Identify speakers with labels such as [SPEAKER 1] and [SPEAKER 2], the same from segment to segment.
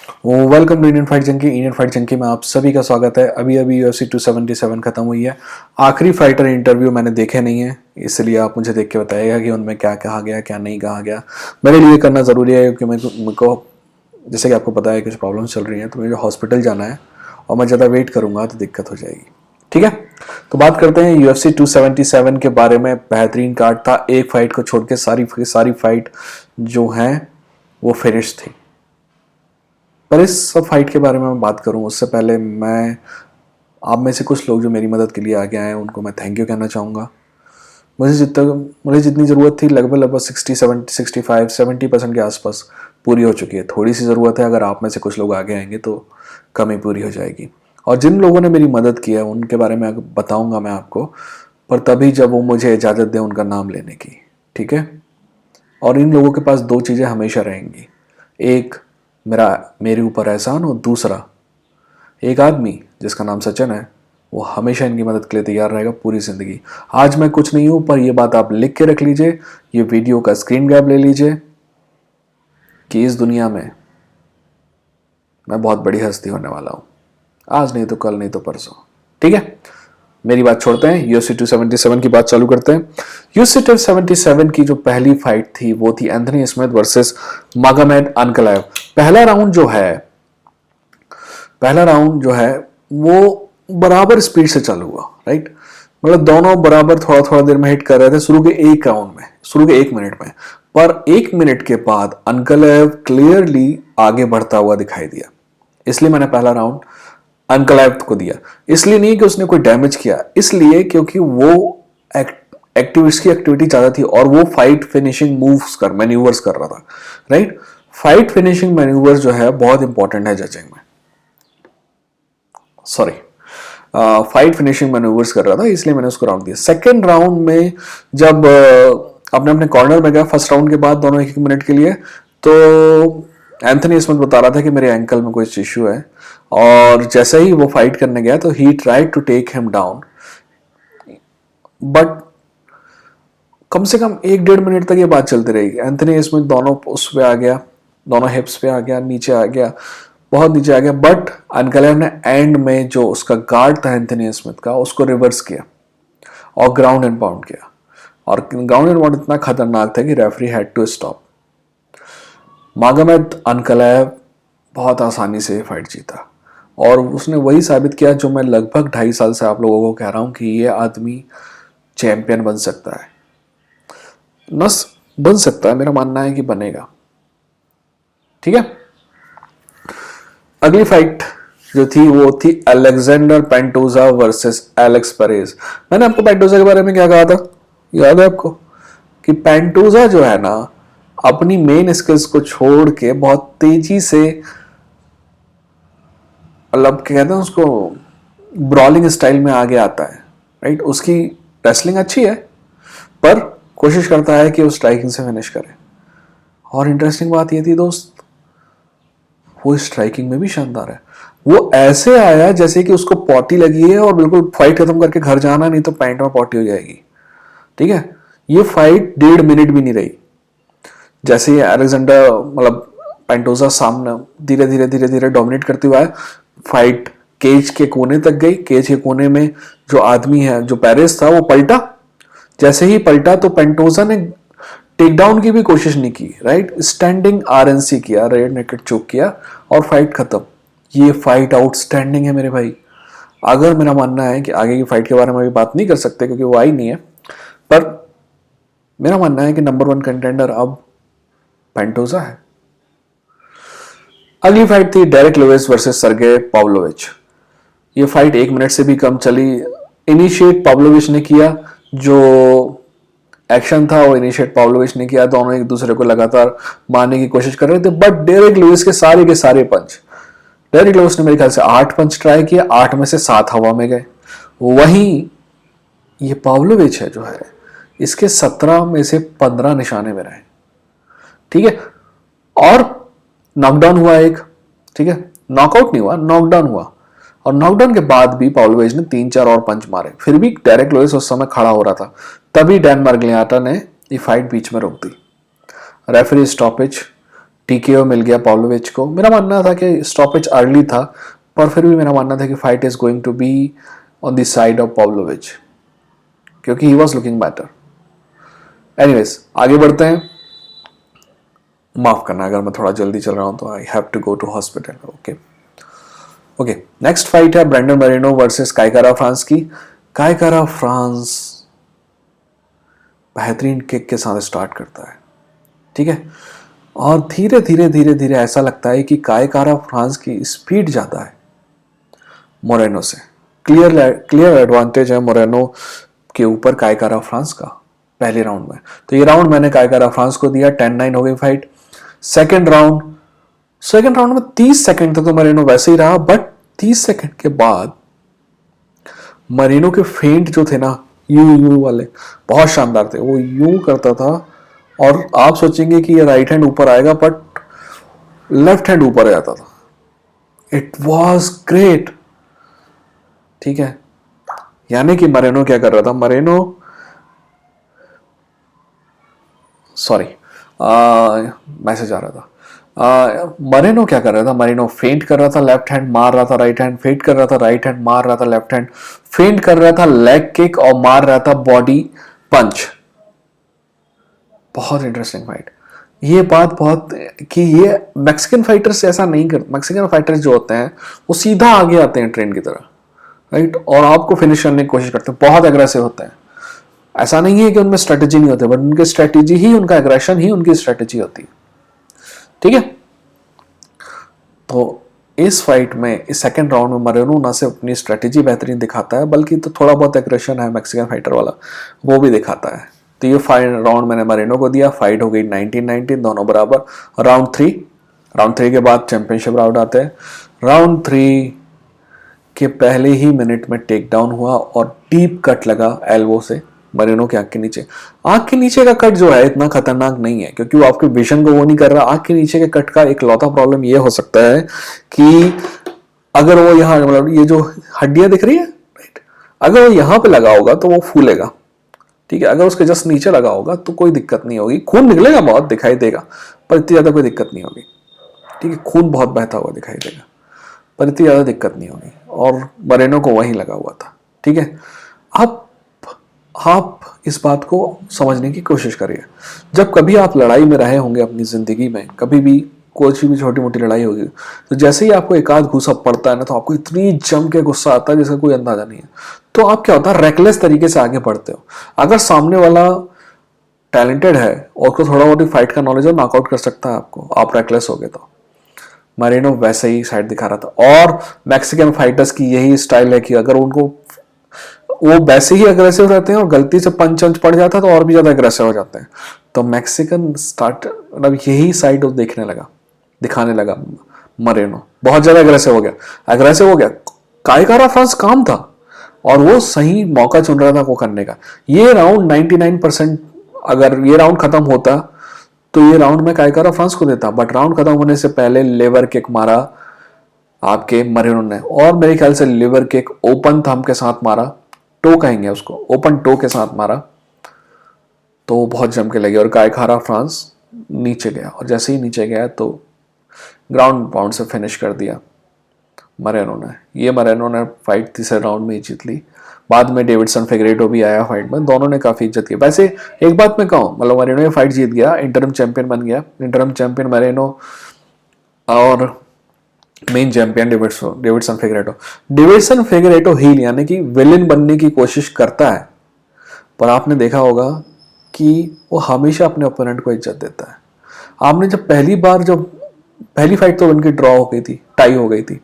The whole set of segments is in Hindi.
[SPEAKER 1] Welcome to Indian fight junkie. Indian fight junkie में आप सभी का स्वागत है। अभी अभी UFC 277 खत्म हुई है। आखिरी फाइटर इंटरव्यू मैंने देखे नहीं है, इसलिए आप मुझे देख के बताइएगा कि उनमें क्या कहा गया क्या नहीं कहा गया। मेरे लिए करना ज़रूरी है क्योंकि मेरे को जैसे कि आपको पता है कुछ प्रॉब्लम चल रही हैं, तो मुझे हॉस्पिटल जाना है और मैं ज़्यादा वेट करूँगा तो दिक्कत हो जाएगी। ठीक है, तो बात करते हैं UFC 277 के बारे में। बेहतरीन कार्ड था, एक फाइट को छोड़ के सारी फाइट जो हैं वो फिनिश थी। पर इस सब फाइट के बारे में मैं बात करूं उससे पहले मैं आप में से कुछ लोग जो मेरी मदद के लिए आगे आए हैं उनको मैं थैंक यू कहना चाहूँगा। मुझे जितनी ज़रूरत थी लगभग 60-70% के आसपास पूरी हो चुकी है। थोड़ी सी ज़रूरत है, अगर आप में से कुछ लोग आगे आएंगे तो कमी पूरी हो जाएगी। और जिन लोगों ने मेरी मदद की है उनके बारे में बताऊँगा मैं आपको, पर तभी जब वो मुझे इजाज़त दें उनका नाम लेने की। ठीक है, और इन लोगों के पास दो चीज़ें हमेशा रहेंगी, एक मेरे ऊपर एहसान और दूसरा एक आदमी जिसका नाम सचिन है, वो हमेशा इनकी मदद के लिए तैयार रहेगा पूरी ज़िंदगी। आज मैं कुछ नहीं हूँ, पर ये बात आप लिख के रख लीजिए, ये वीडियो का स्क्रीन ग्रैब ले लीजिए कि इस दुनिया में मैं बहुत बड़ी हस्ती होने वाला हूँ। आज नहीं तो कल, नहीं तो परसों। ठीक है, मेरी बात छोड़ते हैं, UFC 277 की बात चालू करते हैं। UFC 277 की जो पहली फाइट थी वो थी एंथनी स्मिथ वर्सेस मागोमेड अनकलाएव। पहला राउंड जो है वो बराबर स्पीड से चालू हुआ, राइट। मतलब दोनों बराबर थोड़ा थोड़ा देर में हिट कर रहे थे शुरू के एक मिनट में। पर एक मिनट के बाद अनकलाएव क्लियरली आगे बढ़ता हुआ दिखाई दिया, इसलिए मैंने पहला राउंड अनकलाइव को दिया। इसलिए नहीं कि उसने कोई डैमेज किया, इसलिए क्योंकि वो एक्टिविस्ट की एक्टिविटी ज्यादा थी और वो फाइट फिनिशिंग मैन्यूवर्स कर रहा था, राइट। फाइट फिनिशिंग मैन्यूवर्स जो है बहुत इंपॉर्टेंट है जजिंग में। सॉरी, फाइट फिनिशिंग मैन्यूवर्स कर रहा था, इसलिए मैंने उसको राउंड दिया। सेकेंड राउंड में जब अपने अपने कॉर्नर में गया फर्स्ट राउंड के बाद दोनों एक मिनट के लिए, तो एंथनी स्मिथ बता रहा था कि मेरे एंकल में कुछ इश्यू है, और जैसे ही वो फाइट करने गया तो he tried to take him down, but कम से कम 1-1.5 मिनट तक ये बात चलती रही। एंथनी स्मिथ दोनों उस पे आ गया, दोनों हिप्स पे आ गया, नीचे आ गया, बहुत नीचे आ गया, बट अनकलाइव ने एंड में जो उसका गार्ड था एंथनी स्मिथ का, उसको रिवर्स किया और ग्राउंड एंड पाउंड किया। और ग्राउंड एंड पाउंड इतना खतरनाक था कि रेफरी हैड टू स्टॉप। मागोमेड अनकलाइव बहुत आसानी से फाइट जीता और उसने वही साबित किया जो मैं लगभग 2.5 साल से आप लोगों को कह रहा हूं कि ये आदमी चैंपियन बन सकता है, नस बन सकता है। मेरा मानना है कि बनेगा। ठीक है, अगली फाइट जो थी वो थी Alexander Pantoja versus Alex Perez. मैंने आपको पेंटोजा के बारे में क्या कहा था, याद है आपको, कि पेंटोजा जो है ना अपनी मेन स्किल्स को छोड़ के बहुत तेजी से, मतलब कहते हैं उसको, ब्रॉलिंग स्टाइल में आगे आता है, राइट। उसकी रेसलिंग अच्छी है पर कोशिश करता है कि वो स्ट्राइकिंग से फिनिश करे। और इंटरेस्टिंग बात ये थी दोस्त, वो स्ट्राइकिंग में भी शानदार है। वो ऐसे आया जैसे कि उसको पॉटी लगी है और बिल्कुल फाइट खत्म करके घर जाना, नहीं तो पैंट में पॉटी हो जाएगी। ठीक है, ये फाइट 1.5 मिनट भी नहीं रही। जैसे ही अलेक्जेंडर मतलब पेंटोजा सामने धीरे धीरे डोमिनेट करते हुए आया, फाइट केज के कोने तक गई। केज के कोने में जो आदमी है, जो पेरेस था, वो पलटा। जैसे ही पलटा तो पेंटोजा ने टेक डाउन की भी कोशिश नहीं की, राइट। स्टैंडिंग आरएनसी किया, रेड नेकेड चोक किया और फाइट खत्म। ये फाइट आउटस्टैंडिंग है मेरे भाई। अगर मेरा मानना है कि आगे की फाइट के बारे में अभी बात नहीं कर सकते क्योंकि वो आई नहीं है, पर मेरा मानना है कि नंबर 1 कंटेंडर अब पेंटोजा है। अगली फाइट थी डेरेक लुइस वर्सेस सर्गे पाव्लोविच। ये फाइट 1 मिनट से भी कम चली। इनिशिएट पाव्लोविच ने किया, जो एक्शन था वो इनिशिएट पाव्लोविच ने किया। दोनों एक दूसरे को लगातार मारने की कोशिश कर रहे थे, बट डेरेक लुइस के सारे पंच, डेरेक लुइस ने मेरे ख्याल से 8 पंच ट्राई किया, 8 में से 7 हवा में गए। वहीं ये पाव्लोविच है जो है, इसके 17 में से 15 निशाने में रहे। ठीक है, और नॉकडाउन हुआ एक, ठीक है, नॉकआउट नहीं हुआ, नॉकडाउन हुआ। और नॉकडाउन के बाद भी पाव्लोविच ने 3-4 और पंच मारे, फिर भी डेरेक लुइस उस समय खड़ा हो रहा था। तभी डैन मार्ग्लियाटा ने ये फाइट बीच में रोक दी। रेफरी स्टॉपेज टीकेओ मिल गया पॉव्लोविच को। मेरा मानना था कि स्टॉपेज अर्ली था, पर फिर भी मेरा मानना था कि fight is going to be on the side of Pavlovich, क्योंकि he was looking better. Anyways आगे बढ़ते हैं। माफ करना अगर मैं थोड़ा जल्दी चल रहा हूं, तो I have to go to hospital. Okay okay, next fight है Brendan Moreno versus Kai Kara France की। काय कारा फ्रांस बेहतरीन किक के साथ स्टार्ट करता है, ठीक है, और धीरे धीरे धीरे धीरे ऐसा लगता है कि काय कारा फ्रांस की स्पीड ज्यादा है मोरेनो से। क्लियर एडवांटेज है मोरेनो के ऊपर काय कारा फ्रांस का पहले राउंड में। तो ये राउंड मैंने काय कारा फ्रांस को दिया, 10-9 हो गई फाइट। सेकेंड राउंड में 30 सेकंड तक तो मरीनो वैसे ही रहा, बट 30 सेकंड के बाद मरीनो के फेंट जो थे ना, यू वाले, बहुत शानदार थे। वो यूं करता था और आप सोचेंगे कि ये राइट हैंड ऊपर आएगा, बट लेफ्ट हैंड ऊपर आ जाता था। इट वॉज ग्रेट, ठीक है। यानी कि मरीनो क्या कर रहा था, सॉरी मैसेज आ रहा था। मरीनो क्या कर रहा था, मरीनो फेंट कर रहा था, लेफ्ट हैंड मार रहा था, राइट हैंड फेंट कर रहा था, राइट हैंड मार रहा था, लेफ्ट हैंड फेंट कर रहा था, लेग किक और मार रहा था बॉडी पंच। बहुत इंटरेस्टिंग फाइट। ये बात बहुत कि ये मैक्सिकन फाइटर्स ऐसा नहीं करते। मैक्सिकन फाइटर्स जो होते हैं वो सीधा आगे आते हैं ट्रेन की तरह, राइट, और आपको फिनिश करने की कोशिश करते हैं, बहुत एग्रेसिव होते हैं। ऐसा नहीं है कि उनमें स्ट्रेटेजी नहीं होती, बट उनकी स्ट्रेटेजी ही, उनका एग्रेशन ही उनकी स्ट्रेटेजी होती है, ठीक है। तो इस फाइट में, इस सेकंड राउंड में मरीनो ना सिर्फ अपनी स्ट्रेटेजी बेहतरीन दिखाता है, बल्कि तो थोड़ा बहुत एग्रेशन है मैक्सिकन फाइटर वाला, वो भी दिखाता है। तो ये राउंड मैंने मरीनो को दिया। फाइट हो गई 19-19, दोनों बराबर। राउंड थ्री के बाद चैंपियनशिप राउंड आते हैं। राउंड 3 के पहले ही मिनट में टेक डाउन हुआ और डीप कट लगा एल्बो से मरीनो की आंख के नीचे। आंख के नीचे का कट जो है इतना खतरनाक नहीं है, क्योंकि वो आपके विजन को वो नहीं कर रहा। आंख के नीचे के कट का एक लौता प्रॉब्लम ये हो सकता है कि अगर वो यहाँ, मतलब ये जो हड्डियां दिख रही है, राइट, अगर वो यहाँ पे लगा होगा तो वो फूलेगा, ठीक है। अगर उसके जस्ट नीचे लगा होगा तो कोई दिक्कत नहीं होगी, खून निकलेगा, बहुत दिखाई देगा, पर इतनी ज्यादा कोई दिक्कत नहीं होगी, ठीक है। खून बहुत बहता हुआ दिखाई देगा, पर इतनी ज्यादा दिक्कत नहीं होगी। और मरीनो को वहीं लगा हुआ था, ठीक है। अब आप इस बात को समझने की कोशिश करिए। जब कभी आप लड़ाई में रहे होंगे अपनी जिंदगी में, कभी भी कोई भी छोटी मोटी लड़ाई होगी, तो जैसे ही आपको एक आध घूसा पड़ता है ना, तो आपको इतनी जम के गुस्सा आता है जिसका कोई अंदाजा नहीं है। तो आप क्या होता है, रेकलेस तरीके से आगे बढ़ते हो। अगर सामने वाला टैलेंटेड है और उसको थोड़ा बहुत फाइट का नॉलेज है, नॉकआउट कर सकता है आपको, आप रेकलेस हो गए। तो मरीनो वैसे ही साइड दिखा रहा था। और मैक्सिकन फाइटर्स की यही स्टाइल है कि अगर उनको, वो वैसे ही अग्रेसिव रहते हैं और गलती से पंच वंच पड़ जाता है तो और भी ज्यादा अग्रेसिव हो जाते हैं। तो मैक्सिकन स्टार्ट, मतलब यही साइड दिखाने लगा मरीनो, बहुत ज्यादा अग्रेसिव हो गया। काय कारा फ्रांस काम था और वो सही मौका चुन रहा था वो करने का। ये राउंड 99%, अगर ये राउंड खत्म होता तो ये राउंड में काय कारा फ्रांस को देता, बट राउंड खत्म होने से पहले लेवर किक मारा आपके मरीनो ने, और मेरे ख्याल से लिवर किक ओपन थंब के साथ मारा, टो कहेंगे उसको, ओपन टो के साथ मारा, तो बहुत जम के लगे और काय कारा फ्रांस नीचे गया। और जैसे ही नीचे गया तो ग्राउंड पाउंड से फिनिश कर दिया मरीनो ने फाइट तीसरे राउंड में ही जीत ली। बाद में डेविडसन फिगरेटो भी आया फाइट में, दोनों ने काफी इज्जत की। वैसे एक बात मैं कहूँ, मतलब मरीनो ये फाइट जीत गया, इंटरम चैंपियन बन गया। इंटरम चैंपियन मरीनो और मेन चैंपियन डेविडसन फिगरेटो हील, यानी कि विलेन बनने की कोशिश करता है, पर आपने देखा होगा कि वो हमेशा अपने ओपोनेंट को इज्जत देता है। आपने जब पहली फाइट तो उनकी ड्रॉ हो गई थी, टाई हो गई थी।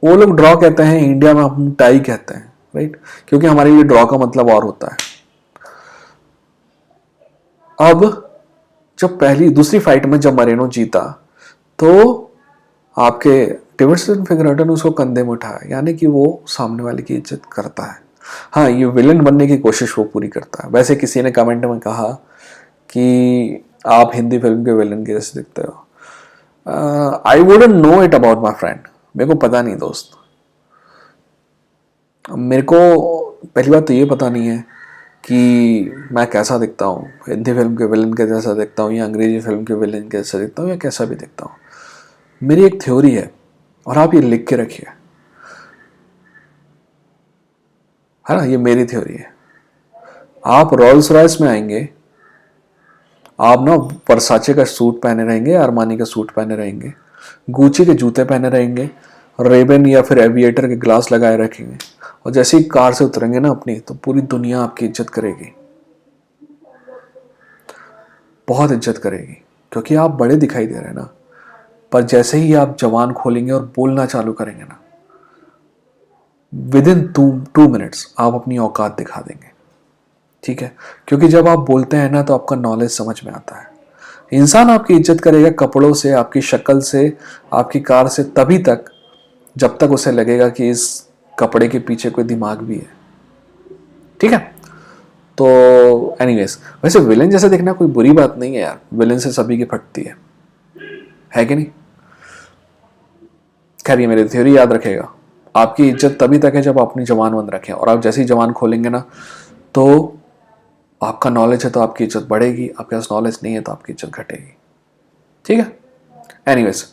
[SPEAKER 1] वो लोग ड्रॉ कहते हैं, इंडिया में हम टाई कहते हैं, राइट, क्योंकि हमारे लिए ड्रॉ का मतलब और होता है। अब जब दूसरी फाइट में जब मरीनो जीता, तो आपके डेविडसन फिगरेटो ने उसको कंधे में उठाया, यानी कि वो सामने वाले की इज्जत करता है। हाँ, ये विलन बनने की कोशिश वो पूरी करता है। वैसे किसी ने कमेंट में कहा कि आप हिंदी फिल्म के विलन के जैसे दिखते हो। I wouldn't know it about my friend, मेरे को पता नहीं दोस्त। मेरे को पहली बात तो ये पता नहीं है कि मैं कैसा दिखता हूँ, हिंदी फिल्म के विलन के जैसा दिखता हूँ या अंग्रेजी फिल्म के विलन के जैसा दिखता हूँ या कैसा भी दिखता हूँ, मेरी एक थ्योरी है और आप ये लिख के रखिए, है ना, ये मेरी थ्योरी है। आप रॉल्स रॉयस में आएंगे, आप ना वर्साचे का सूट पहने रहेंगे, अरमानी का सूट पहने रहेंगे, गुची के जूते पहने रहेंगे, रेबन या फिर एविएटर के ग्लास लगाए रखेंगे, और जैसे ही कार से उतरेंगे ना अपनी, तो पूरी दुनिया आपकी इज्जत करेगी, बहुत इज्जत करेगी, क्योंकि आप बड़े दिखाई दे रहे हैं ना। पर जैसे ही आप जवान खोलेंगे और बोलना चालू करेंगे ना, विद इन 2 मिनट्स आप अपनी औकात दिखा देंगे, ठीक है। क्योंकि जब आप बोलते हैं ना, तो आपका नॉलेज समझ में आता है। इंसान आपकी इज्जत करेगा कपड़ों से, आपकी शक्ल से, आपकी कार से तभी तक जब तक उसे लगेगा कि इस कपड़े के पीछे कोई दिमाग भी है, ठीक है। तो एनीवेज, वैसे विलेन जैसे दिखना कोई बुरी बात नहीं है यार, विलेन से सभी की फटती है कि नहीं। खैर, ये मेरी थ्योरी याद रखेगा, आपकी इज्जत तभी तक है जब आप अपनी जबान बंद रखें, और आप जैसे ही जबान खोलेंगे ना, तो आपका नॉलेज है तो आपकी इज्जत बढ़ेगी, आपके पास नॉलेज नहीं है तो आपकी इज्जत घटेगी, ठीक है। एनीवेज,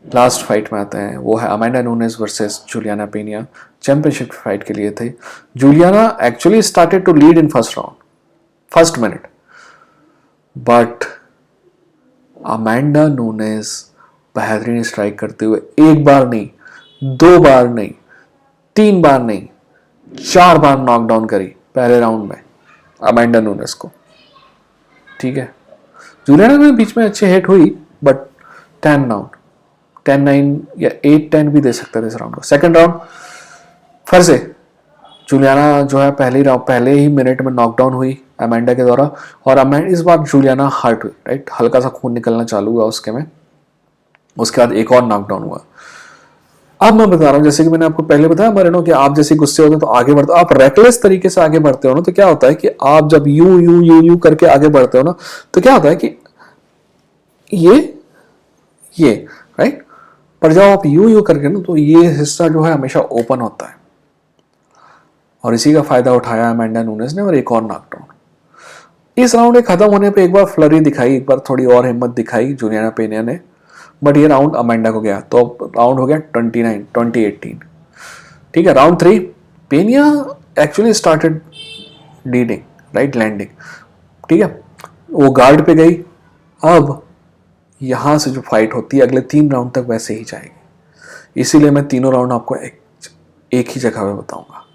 [SPEAKER 1] लास्ट फाइट में आते हैं, वो है Amanda Nunes versus Juliana Peña, championship fight के लिए थे। Juliana actually started to lead in first round, first minute, but Amanda Nunes बेहतरीन स्ट्राइक करते हुए एक बार नहीं, 2 बार नहीं, 3 बार नहीं, 4 बार नॉकडाउन करी पहले राउंड में अमेंडा नूनेज को, ठीक है। जूलियाना में बीच में अच्छी हिट हुई, बट 10 राउंड, 10-9 या 8-10 भी दे सकते थे इस राउंड को। सेकंड राउंड फिर से जूलियाना जो है पहले ही मिनट में नॉकडाउन हुई अमेंडा के द्वारा, और इस बार जूलियाना हर्ट हुई, राइट, हल्का सा खून निकलना चालू हुआ उसके में, उसके बाद एक और नॉकडाउन हुआ। अब मैं बता रहा हूँ, जैसे कि मैंने आपको पहले बताया मरेनो, कि आप जैसे गुस्से होते हो तो आगे बढ़ते हो, आप रेकलेस तरीके से आगे बढ़ते हो ना, तो क्या होता है कि आप जब यू यू यू यू करके आगे बढ़ते हो ना, तो क्या होता है कि ये राइट, पर जब आप यू यू करके ना, तो ये हिस्सा जो है हमेशा ओपन होता है, और इसी का फायदा उठाया अमेंडा नूनेज ने, और एक और नॉकडाउन। इस राउंड के खत्म होने पे एक बार फ्लरी दिखाई, एक बार थोड़ी और हिम्मत दिखाई जूलियाना पेनिया ने, बट ये राउंड अमेंडा को गया, तो राउंड हो गया 2018, ठीक है। Round 3 Peña actually started leading, right, landing, ठीक है, वो गार्ड पे गई। अब यहां से जो फाइट होती है अगले 3 राउंड तक वैसे ही जाएगी, इसीलिए मैं तीनों राउंड आपको एक ही जगह पे बताऊंगा।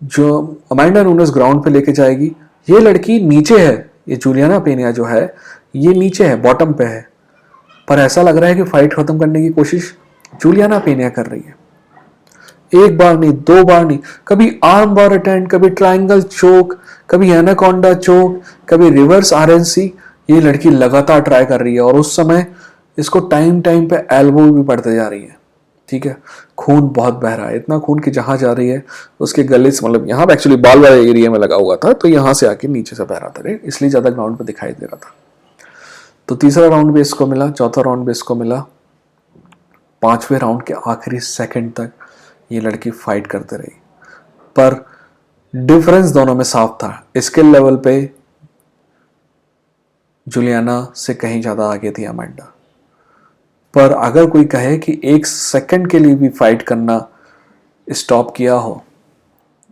[SPEAKER 1] जो अमेंडा नूनेज ग्राउंड पे लेके जाएगी, ये लड़की नीचे है, ये जूलियाना पेनिया जो है ये नीचे है, बॉटम पे है, पर ऐसा लग रहा है कि फाइट खत्म करने की कोशिश जूलियाना पेनिया कर रही है। एक बार नहीं, 2 बार नहीं, कभी आर्म बार अटेंड, कभी ट्रायंगल चोक, कभी एनाकोंडा चोक, कभी रिवर्स आरएनसी, ये लड़की लगातार ट्राई कर रही है, और उस समय इसको टाइम टाइम पे एल्बो भी पड़ते जा रही है, ठीक है। खून बहुत बह रहा है, इतना खून कि जहां जा रही है उसके गले से, मतलब यहाँ पे एक्चुअली बाल वाले एरिया में लगा हुआ था, तो यहाँ से आके नीचे से बह रहा था, इसलिए ज्यादा ग्राउंड पे दिखाई दे रहा था। तो तीसरा राउंड भी इसको मिला, चौथा राउंड भी इसको मिला, 5वें राउंड के आखिरी सेकंड तक ये लड़की फाइट करते रही, पर डिफरेंस दोनों में साफ था, स्किल लेवल पे जूलियाना से कहीं ज्यादा आगे थी अमेंडा। पर अगर कोई कहे कि 1 सेकंड के लिए भी फाइट करना स्टॉप किया हो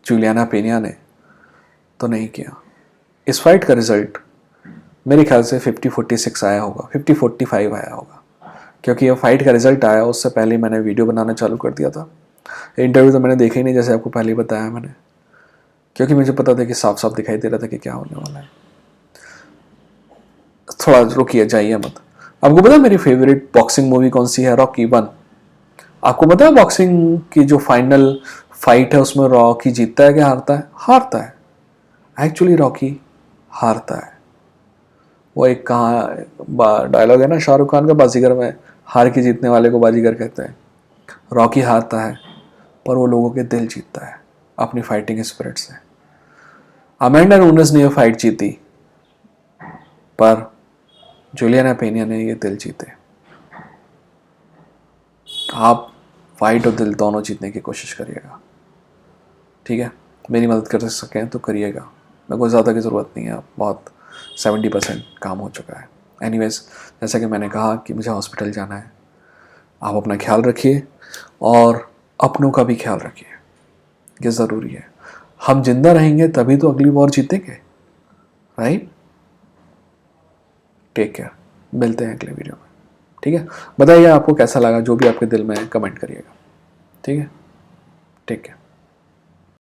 [SPEAKER 1] जूलियाना पेनिया ने, तो नहीं किया। इस फाइट का रिजल्ट मेरे ख्याल से 50-46 आया होगा, 50-45 आया होगा, क्योंकि ये फाइट का रिजल्ट आया उससे पहले मैंने वीडियो बनाना चालू कर दिया था। इंटरव्यू तो मैंने देखा ही नहीं, जैसे आपको पहले ही बताया मैंने, क्योंकि मुझे पता था कि साफ साफ दिखाई दे रहा था कि क्या होने वाला है। थोड़ा रुकिए, जाइए मत। आपको पता है मेरी फेवरेट बॉक्सिंग मूवी कौन सी है? रॉकी 1। आपको पता है बॉक्सिंग की जो फाइनल फाइट है उसमें रॉकी जीतता है क्या हारता है? हारता है। एक्चुअली रॉकी हारता है। वो एक कहाँ डायलॉग है ना शाहरुख खान का बाजीगर में, हार के जीतने वाले को बाजीगर कहते हैं। रॉकी हारता है, पर वो लोगों के दिल जीतता है अपनी फाइटिंग स्पिरिट से। अमेंडा नूनेज ने ये फाइट जीती, पर जूलियाना पेनिया ने ये दिल जीते। आप फाइट और दिल दोनों जीतने की कोशिश करिएगा, ठीक है। मेरी मदद कर सकें तो करिएगा। मेरे को ज़्यादा की ज़रूरत नहीं है, बहुत 70% काम हो चुका है। एनीवेज, जैसा कि मैंने कहा कि मुझे हॉस्पिटल जाना है, आप अपना ख्याल रखिए और अपनों का भी ख्याल रखिए, ये ज़रूरी है। हम जिंदा रहेंगे तभी तो अगली वॉर जीतेंगे, राइट? टेक केयर, मिलते हैं अगले वीडियो में, ठीक है? बताइए आपको कैसा लगा, जो भी आपके दिल में है कमेंट करिएगा, ठीक है? Take care.